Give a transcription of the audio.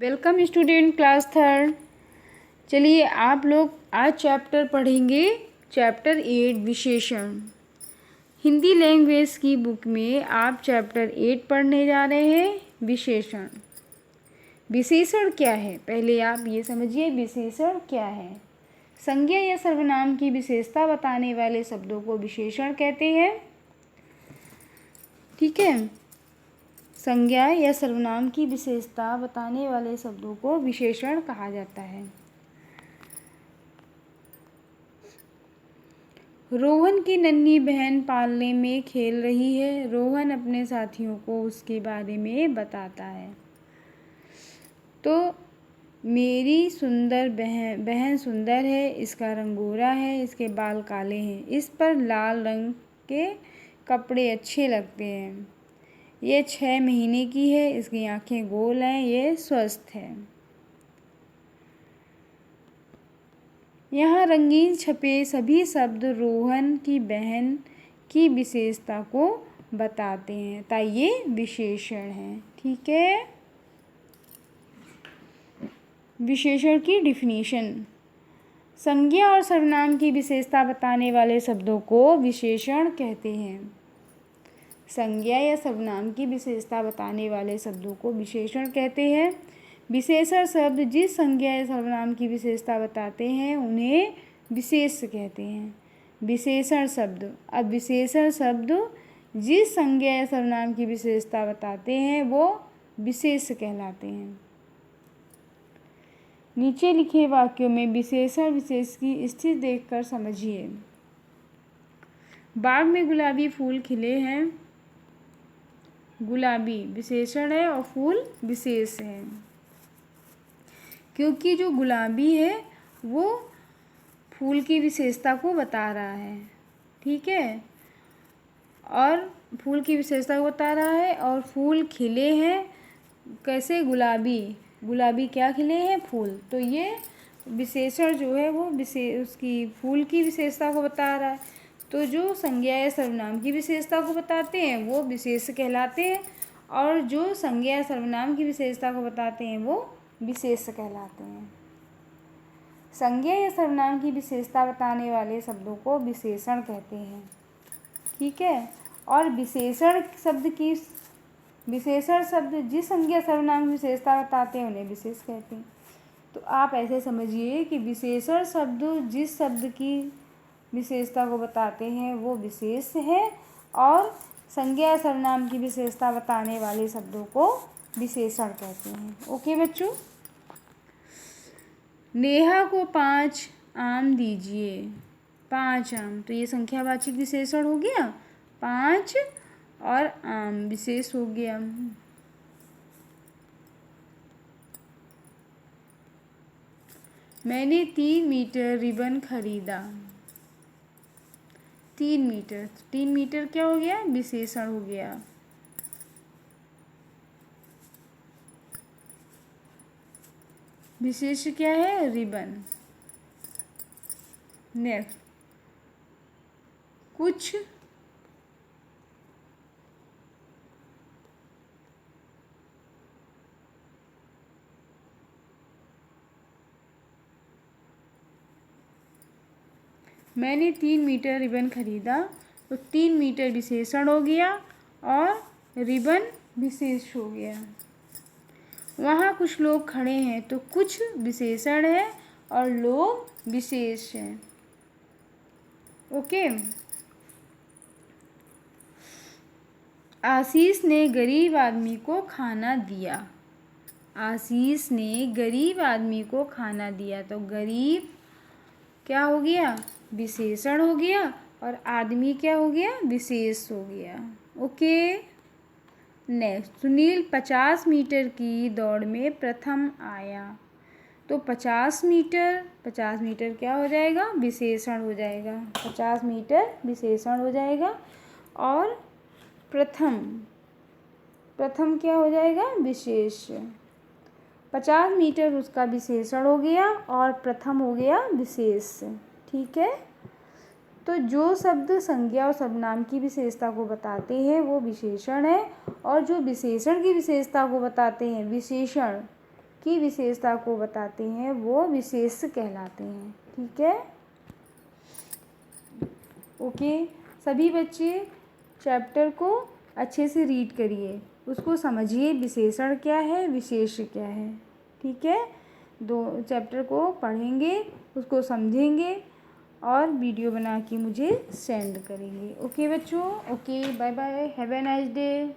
Welcome student class third. चलिए आप लोग आज चैप्टर पढ़ेंगे चैप्टर 8 विशेषण। हिंदी लैंग्वेज की बुक में आप चैप्टर 8 पढ़ने जा रहे हैं विशेषण। विशेषण क्या है पहले आप ये समझिए, विशेषण क्या है। संज्ञा या सर्वनाम की विशेषता बताने वाले शब्दों को विशेषण कहते हैं। ठीक है, संज्ञा या सर्वनाम की विशेषता बताने वाले शब्दों को विशेषण कहा जाता है। रोहन की नन्ही बहन पालने में खेल रही है। रोहन अपने साथियों को उसके बारे में बताता है। तो मेरी सुंदर बहन सुंदर है, इसका रंग गोरा है, इसके बाल काले हैं, इस पर लाल रंग के कपड़े अच्छे लगते हैं। ये 6 महीने की है, इसकी आंखें गोल हैं, ये स्वस्थ है। यहाँ रंगीन छपे सभी शब्द रोहन की बहन की विशेषता को बताते हैं, ताकि ये विशेषण हैं। ठीक है, विशेषण की डिफिनीशन। संज्ञा और सर्वनाम की विशेषता बताने वाले शब्दों को विशेषण कहते हैं। संज्ञा या सर्वनाम की विशेषता बताने वाले शब्दों को विशेषण कहते हैं। विशेषण शब्द जिस संज्ञा या सर्वनाम की विशेषता बताते हैं उन्हें विशेष कहते हैं। विशेषण शब्द, अब विशेषण शब्द जिस संज्ञा या सर्वनाम की विशेषता बताते हैं वो विशेष कहलाते हैं। नीचे लिखे वाक्यों में विशेषण विशेष की स्थिति देखकर समझिए। बाग में गुलाबी फूल खिले हैं। गुलाबी विशेषण है और फूल विशेष है, क्योंकि जो गुलाबी है वो फूल की विशेषता को बता रहा है। ठीक है, और फूल की विशेषता को बता रहा है। और फूल खिले हैं कैसे, गुलाबी, गुलाबी क्या खिले हैं, फूल। तो ये विशेषण जो है वो उसकी फूल की विशेषता को बता रहा है। तो जो संज्ञा या सर्वनाम की विशेषता को बताते हैं वो विशेष कहलाते हैं, और जो संज्ञा या सर्वनाम की विशेषता को बताते हैं वो विशेष कहलाते हैं। संज्ञा या सर्वनाम की विशेषता बताने वाले शब्दों को विशेषण कहते हैं। ठीक है, और विशेषण शब्द जिस संज्ञा सर्वनाम की विशेषता बताते हैं उन्हें विशेष कहते हैं। तो आप ऐसे समझिए कि विशेषण शब्द जिस शब्द की विशेषता को बताते हैं वो विशेष है, और संज्ञा सर्वनाम की विशेषता बताने वाले शब्दों को विशेषण कहते हैं। ओके बच्चों, नेहा को 5 आम दीजिए। 5 आम, तो ये संख्यावाचक विशेषण हो गया। 5 और आम विशेष हो गया। मैंने 3 मीटर रिबन खरीदा। 3 मीटर, 3 मीटर क्या हो गया, विशेषण हो गया। विशेष क्या है, रिबन। नेक्स्ट, कुछ मैंने 3 मीटर रिबन खरीदा। तो 3 मीटर विशेषण हो गया और रिबन विशेष हो गया। वहाँ कुछ लोग खड़े हैं, तो कुछ विशेषण है और लोग विशेष हैं। ओके, आशीष ने गरीब आदमी को खाना दिया। आशीष ने गरीब आदमी को खाना दिया। तो गरीब क्या हो गया, विशेषण हो गया, और आदमी क्या हो गया, विशेष हो गया। ओके, नेक्स्ट, सुनील 50 मीटर की दौड़ में प्रथम आया। तो 50 मीटर क्या हो जाएगा, विशेषण हो जाएगा। 50 मीटर विशेषण हो जाएगा, और प्रथम क्या हो जाएगा, विशेष। 50 मीटर उसका विशेषण हो गया और प्रथम हो गया विशेष। ठीक है, तो जो शब्द संज्ञा और सर्वनाम की विशेषता को बताते हैं वो विशेषण है, और जो विशेषण की विशेषता को बताते हैं विशेषण, की विशेषता को बताते हैं वो विशेष्य कहलाते हैं। ठीक है, ओके। सभी बच्चे चैप्टर को अच्छे से रीड करिए, उसको समझिए, विशेषण क्या है, विशेष्य क्या है। ठीक है, दो चैप्टर को पढ़ेंगे, उसको समझेंगे और वीडियो बना के मुझे सेंड करेंगे। ओके बच्चों, okay, bye bye, have a nice day.